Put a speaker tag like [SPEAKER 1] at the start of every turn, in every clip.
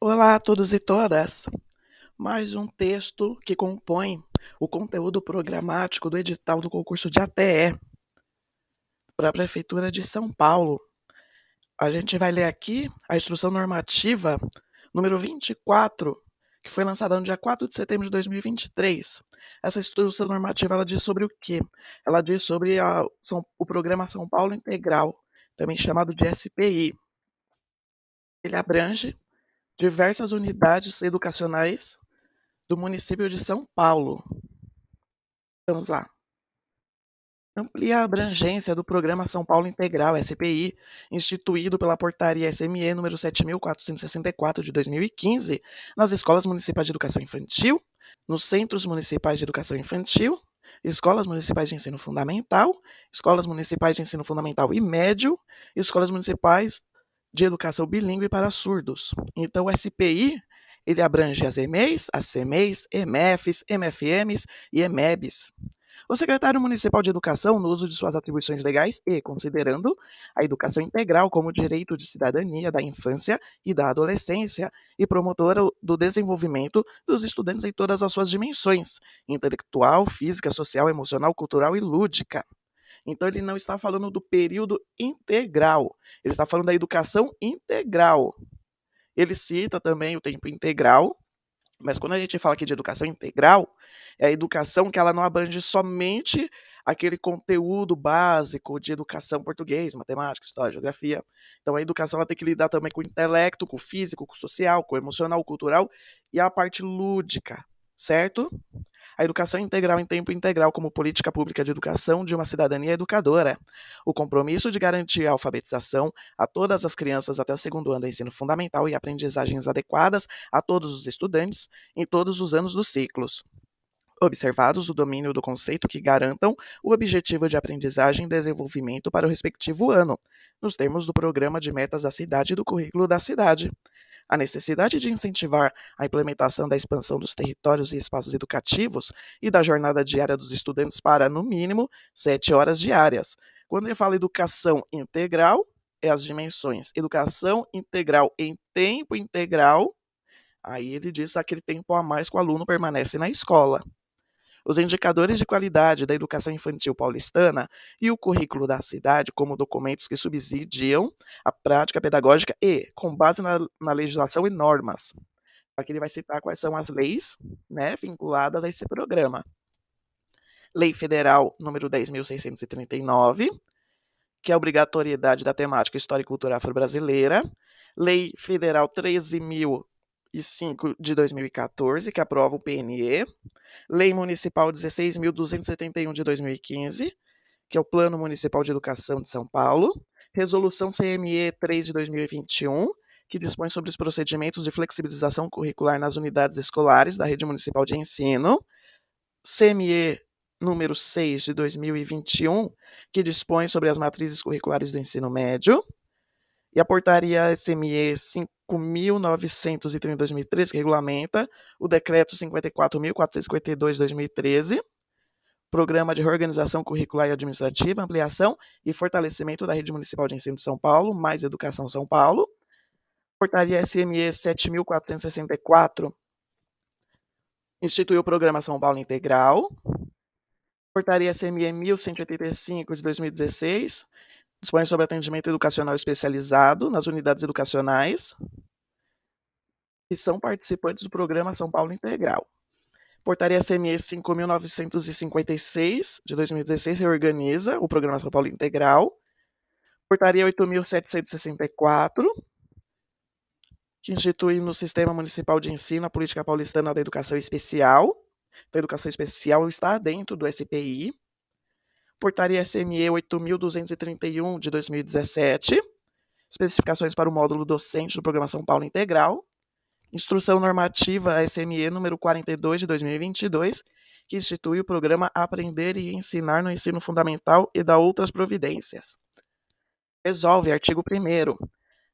[SPEAKER 1] Olá a todos e todas! Mais um texto que compõe o conteúdo programático do edital do concurso de ATE para a Prefeitura de São Paulo. A gente vai ler aqui a instrução normativa número 24, que foi lançada no dia 4 de setembro de 2023. Essa instrução normativa ela diz sobre o quê? Ela diz sobre o programa São Paulo Integral, também chamado de SPI. Ele abrange diversas unidades educacionais do município de São Paulo. Vamos lá. Amplia a abrangência do Programa São Paulo Integral, SPI, instituído pela Portaria SME número 7.464 de 2015, nas escolas municipais de educação infantil, nos centros municipais de educação infantil, escolas municipais de ensino fundamental, escolas municipais de ensino fundamental e médio, e escolas municipais de educação bilíngue para surdos. Então, o SPI ele abrange as EMEIs, as CEMEIs, EMEFs, MFMs e EMEBs. O secretário municipal de educação, no uso de suas atribuições legais e considerando a educação integral como direito de cidadania da infância e da adolescência e promotora do desenvolvimento dos estudantes em todas as suas dimensões, intelectual, física, social, emocional, cultural e lúdica. Então ele não está falando do período integral, ele está falando da educação integral. Ele cita também o tempo integral, mas quando a gente fala aqui de educação integral, é a educação que ela não abrange somente aquele conteúdo básico de educação português, matemática, história, geografia. Então a educação ela tem que lidar também com o intelecto, com o físico, com o social, com o emocional, cultural e a parte lúdica, certo? A educação integral em tempo integral como política pública de educação de uma cidadania educadora. O compromisso de garantir a alfabetização a todas as crianças até o segundo ano do ensino fundamental e aprendizagens adequadas a todos os estudantes em todos os anos dos ciclos. Observados o domínio do conceito que garantam o objetivo de aprendizagem e desenvolvimento para o respectivo ano, nos termos do programa de metas da cidade e do currículo da cidade. A necessidade de incentivar a implementação da expansão dos territórios e espaços educativos e da jornada diária dos estudantes para, no mínimo, 7 horas diárias. Quando ele fala educação integral, é as dimensões. Educação integral em tempo integral, aí ele diz aquele tempo a mais que o aluno permanece na escola. Os indicadores de qualidade da educação infantil paulistana e o currículo da cidade como documentos que subsidiam a prática pedagógica e, com base na legislação e normas. Aqui ele vai citar quais são as leis, né, vinculadas a esse programa. Lei Federal número 10.639, que é a obrigatoriedade da temática História e Cultura Afro-Brasileira. Lei Federal 13.005 de 2014, que aprova o PNE. Lei Municipal 16.271 de 2015, que é o Plano Municipal de Educação de São Paulo. Resolução CME 3 de 2021, que dispõe sobre os procedimentos de flexibilização curricular nas unidades escolares da Rede Municipal de Ensino. CME número 6 de 2021, que dispõe sobre as matrizes curriculares do ensino médio. E a portaria SME 5.930 de 2013, que regulamenta o decreto 54.452 de 2013, Programa de Reorganização Curricular e Administrativa, Ampliação e Fortalecimento da Rede Municipal de Ensino de São Paulo, mais Educação São Paulo. Portaria SME 7.464, instituiu o Programa São Paulo Integral. Portaria SME 1.185 de 2016, dispõe sobre atendimento educacional especializado nas unidades educacionais que são participantes do Programa São Paulo Integral. Portaria SME 5.956, de 2016, reorganiza o Programa São Paulo Integral. Portaria 8.764, que institui no Sistema Municipal de Ensino a Política Paulistana da Educação Especial. Então, a educação especial está dentro do SPI. Portaria SME 8.231, de 2017, especificações para o módulo docente do Programa São Paulo Integral. Instrução normativa SME número 42, de 2022, que institui o programa Aprender e Ensinar no Ensino Fundamental e dá outras providências. Resolve, artigo 1º,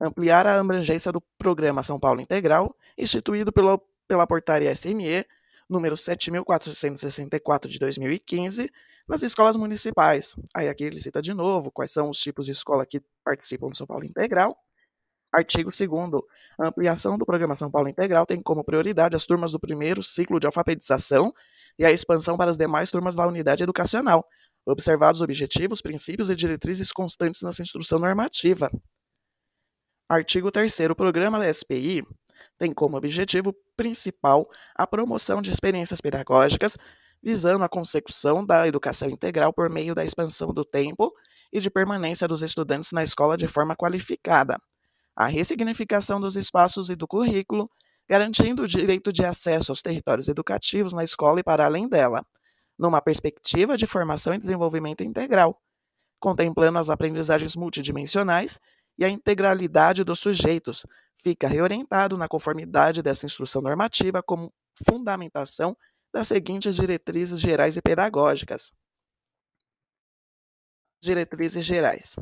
[SPEAKER 1] ampliar a abrangência do Programa São Paulo Integral, instituído pela Portaria SME número 7.464, de 2015, nas escolas municipais. Aí aqui ele cita de novo quais são os tipos de escola que participam do São Paulo Integral. Artigo 2º. A ampliação do Programa São Paulo Integral tem como prioridade as turmas do primeiro ciclo de alfabetização e a expansão para as demais turmas da unidade educacional, observados objetivos, princípios e diretrizes constantes nessa instrução normativa. Artigo 3º. O programa da SPI tem como objetivo principal a promoção de experiências pedagógicas visando a consecução da educação integral por meio da expansão do tempo e de permanência dos estudantes na escola de forma qualificada, a ressignificação dos espaços e do currículo, garantindo o direito de acesso aos territórios educativos na escola e para além dela, numa perspectiva de formação e desenvolvimento integral, contemplando as aprendizagens multidimensionais e a integralidade dos sujeitos, fica reorientado na conformidade dessa instrução normativa como fundamentação das seguintes diretrizes gerais e pedagógicas. Diretrizes gerais.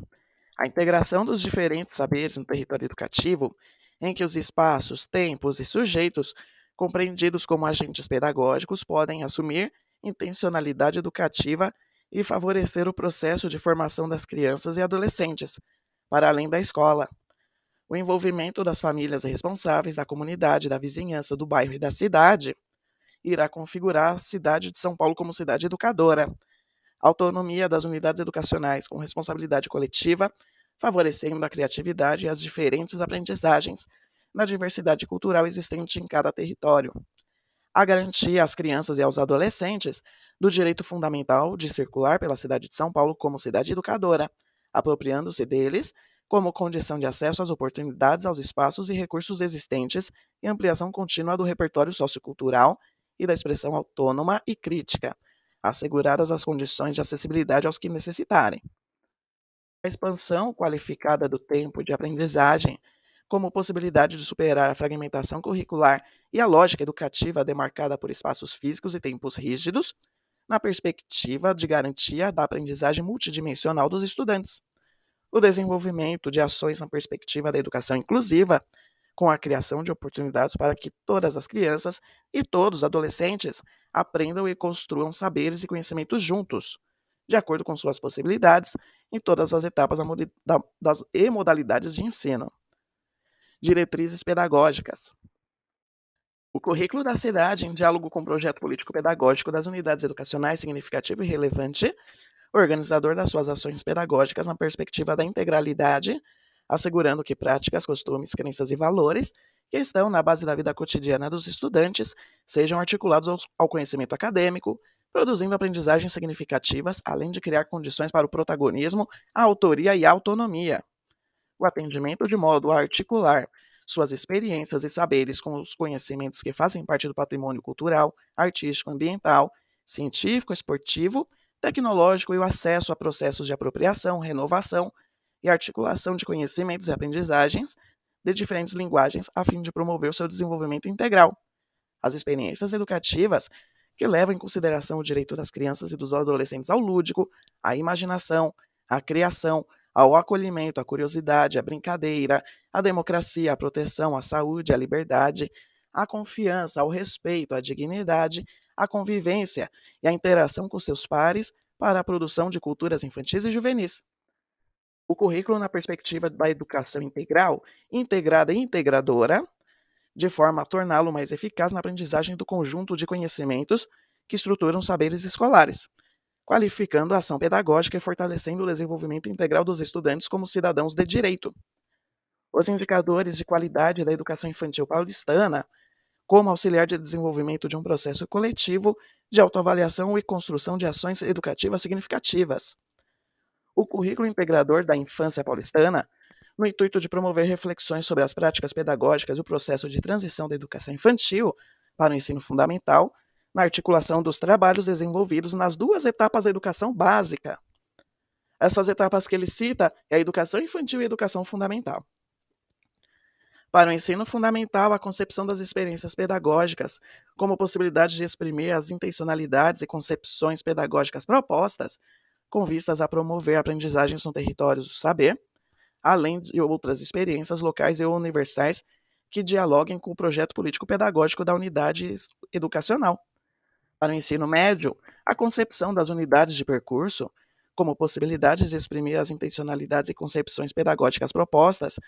[SPEAKER 1] A integração dos diferentes saberes no território educativo, em que os espaços, tempos e sujeitos, compreendidos como agentes pedagógicos, podem assumir intencionalidade educativa e favorecer o processo de formação das crianças e adolescentes, para além da escola. O envolvimento das famílias responsáveis, da comunidade, da vizinhança, do bairro e da cidade irá configurar a cidade de São Paulo como cidade educadora. Autonomia das unidades educacionais com responsabilidade coletiva, favorecendo a criatividade e as diferentes aprendizagens na diversidade cultural existente em cada território. A garantia às crianças e aos adolescentes do direito fundamental de circular pela cidade de São Paulo como cidade educadora, apropriando-se deles como condição de acesso às oportunidades, aos espaços e recursos existentes e ampliação contínua do repertório sociocultural e da expressão autônoma e crítica, asseguradas as condições de acessibilidade aos que necessitarem. A expansão qualificada do tempo de aprendizagem, como possibilidade de superar a fragmentação curricular e a lógica educativa demarcada por espaços físicos e tempos rígidos, na perspectiva de garantia da aprendizagem multidimensional dos estudantes. O desenvolvimento de ações na perspectiva da educação inclusiva, com a criação de oportunidades para que todas as crianças e todos os adolescentes aprendam e construam saberes e conhecimentos juntos, de acordo com suas possibilidades, em todas as etapas das modalidades de ensino. Diretrizes pedagógicas. O currículo da cidade, em diálogo com o projeto político-pedagógico das unidades educacionais significativo e relevante, organizador das suas ações pedagógicas na perspectiva da integralidade, assegurando que práticas, costumes, crenças e valores que estão na base da vida cotidiana dos estudantes sejam articulados ao conhecimento acadêmico, produzindo aprendizagens significativas, além de criar condições para o protagonismo, a autoria e a autonomia. O atendimento de modo a articular suas experiências e saberes com os conhecimentos que fazem parte do patrimônio cultural, artístico, ambiental, científico, esportivo, tecnológico e o acesso a processos de apropriação, renovação e articulação de conhecimentos e aprendizagens de diferentes linguagens a fim de promover o seu desenvolvimento integral. As experiências educativas que levam em consideração o direito das crianças e dos adolescentes ao lúdico, à imaginação, à criação, ao acolhimento, à curiosidade, à brincadeira, à democracia, à proteção, à saúde, à liberdade, à confiança, ao respeito, à dignidade, à convivência e à interação com seus pares para a produção de culturas infantis e juvenis. O currículo na perspectiva da educação integral, integrada e integradora, de forma a torná-lo mais eficaz na aprendizagem do conjunto de conhecimentos que estruturam saberes escolares, qualificando a ação pedagógica e fortalecendo o desenvolvimento integral dos estudantes como cidadãos de direito. Os indicadores de qualidade da educação infantil paulistana, como auxiliar de desenvolvimento de um processo coletivo de autoavaliação e construção de ações educativas significativas. O currículo integrador da infância paulistana, no intuito de promover reflexões sobre as práticas pedagógicas e o processo de transição da educação infantil para o ensino fundamental, na articulação dos trabalhos desenvolvidos nas duas etapas da educação básica. Essas etapas que ele cita é a educação infantil e a educação fundamental. Para o ensino fundamental, a concepção das experiências pedagógicas como possibilidade de exprimir as intencionalidades e concepções pedagógicas propostas, com vistas a promover aprendizagens no território do saber, além de outras experiências locais e universais que dialoguem com o projeto político-pedagógico da unidade educacional. Para o ensino médio, a concepção das unidades de percurso, como possibilidades de exprimir as intencionalidades e concepções pedagógicas propostas,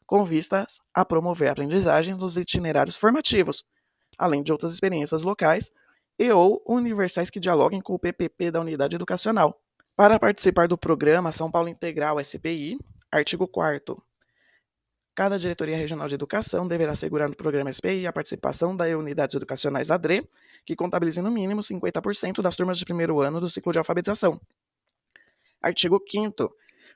[SPEAKER 1] com vistas a promover a aprendizagem nos itinerários formativos, além de outras experiências locais e ou universais que dialoguem com o PPP da unidade educacional. Para participar do programa São Paulo Integral SPI, artigo 4º, cada Diretoria Regional de Educação deverá assegurar no programa SPI a participação das unidades educacionais ADRE, que contabilizem no mínimo 50% das turmas de primeiro ano do ciclo de alfabetização. Artigo 5º.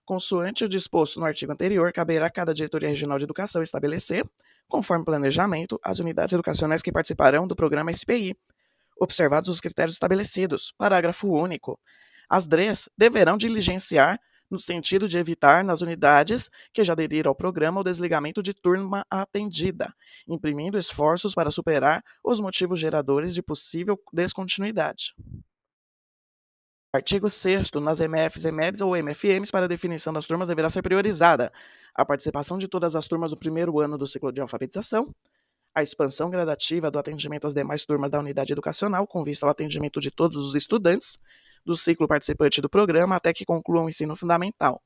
[SPEAKER 1] Consoante o disposto no artigo anterior, caberá a cada Diretoria Regional de Educação estabelecer, conforme planejamento, as unidades educacionais que participarão do programa SPI, observados os critérios estabelecidos. Parágrafo único. As DREs deverão diligenciar no sentido de evitar, nas unidades que já aderiram ao programa, o desligamento de turma atendida, imprimindo esforços para superar os motivos geradores de possível descontinuidade. Artigo 6º. Nas MFs, EMEBs ou MFMs, para a definição das turmas deverá ser priorizada a participação de todas as turmas do primeiro ano do ciclo de alfabetização, a expansão gradativa do atendimento às demais turmas da unidade educacional, com vista ao atendimento de todos os estudantes do ciclo participante do programa até que concluam o ensino fundamental.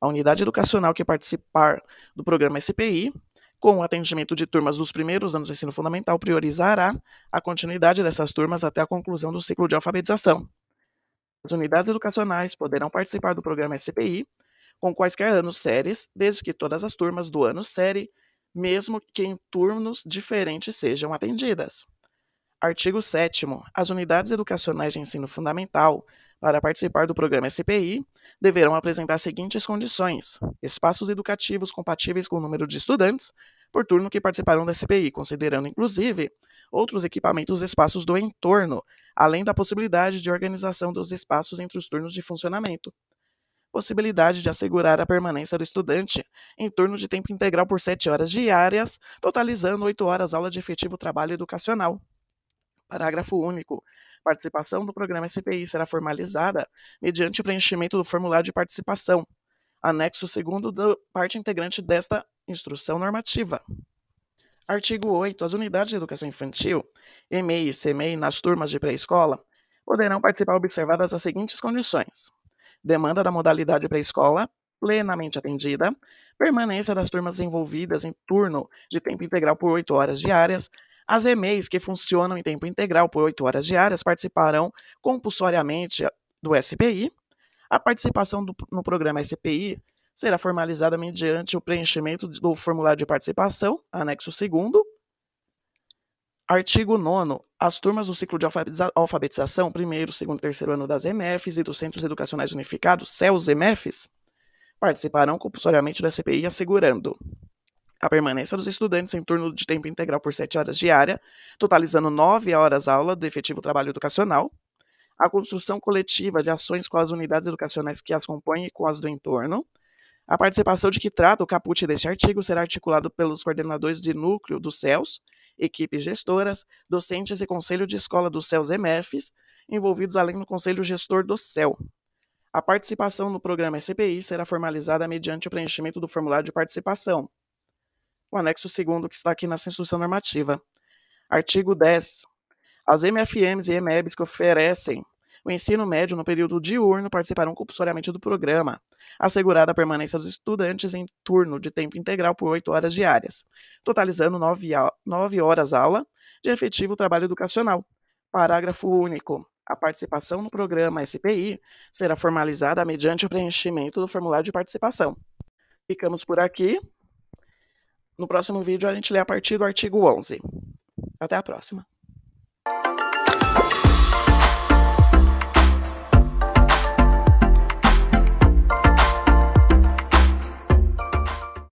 [SPEAKER 1] A unidade educacional que participar do programa SPI, com o atendimento de turmas dos primeiros anos do ensino fundamental, priorizará a continuidade dessas turmas até a conclusão do ciclo de alfabetização. As unidades educacionais poderão participar do programa SPI com quaisquer anos séries, desde que todas as turmas do ano série, mesmo que em turnos diferentes, sejam atendidas. Artigo 7º. As unidades educacionais de ensino fundamental, para participar do programa SPI, deverão apresentar as seguintes condições: espaços educativos compatíveis com o número de estudantes por turno que participarão da SPI, considerando, inclusive, outros equipamentos e espaços do entorno, além da possibilidade de organização dos espaços entre os turnos de funcionamento. Possibilidade de assegurar a permanência do estudante em turno de tempo integral por 7 horas diárias, totalizando 8 horas aula de efetivo trabalho educacional. Parágrafo único. Participação do programa SPI será formalizada mediante o preenchimento do formulário de participação, anexo 2º da parte integrante desta instrução normativa. Artigo 8º. As unidades de educação infantil, EMEI e CEMEI, nas turmas de pré-escola, poderão participar observadas as seguintes condições: demanda da modalidade pré-escola plenamente atendida, permanência das turmas envolvidas em turno de tempo integral por 8 horas diárias. As EMEIs que funcionam em tempo integral por 8 horas diárias participarão compulsoriamente do SPI. A participação no programa SPI será formalizada mediante o preenchimento do formulário de participação, anexo 2º. Artigo 9º. As turmas do ciclo de alfabetização, primeiro, segundo e terceiro ano das EMFs e dos Centros Educacionais Unificados, CEUs-EMFs, participarão compulsoriamente do SPI, assegurando a permanência dos estudantes em turno de tempo integral por 7 horas diária, totalizando 9 horas aula do efetivo trabalho educacional, a construção coletiva de ações com as unidades educacionais que as compõem e com as do entorno. A participação de que trata o caput deste artigo será articulado pelos coordenadores de núcleo dos CEUs, equipes gestoras, docentes e conselho de escola dos CEUs-EMFs, envolvidos além do conselho gestor do CEU. A participação no programa SPI será formalizada mediante o preenchimento do formulário de participação, o anexo 2º que está aqui nessa instrução normativa. Artigo 10. As MFMs e EMEBs que oferecem o ensino médio no período diurno participarão compulsoriamente do programa, assegurada a permanência dos estudantes em turno de tempo integral por 8 horas diárias, totalizando 9 horas aula de efetivo trabalho educacional. Parágrafo único. A participação no programa SPI será formalizada mediante o preenchimento do formulário de participação. Ficamos por aqui. No próximo vídeo a gente lê a partir do artigo 11. Até a próxima.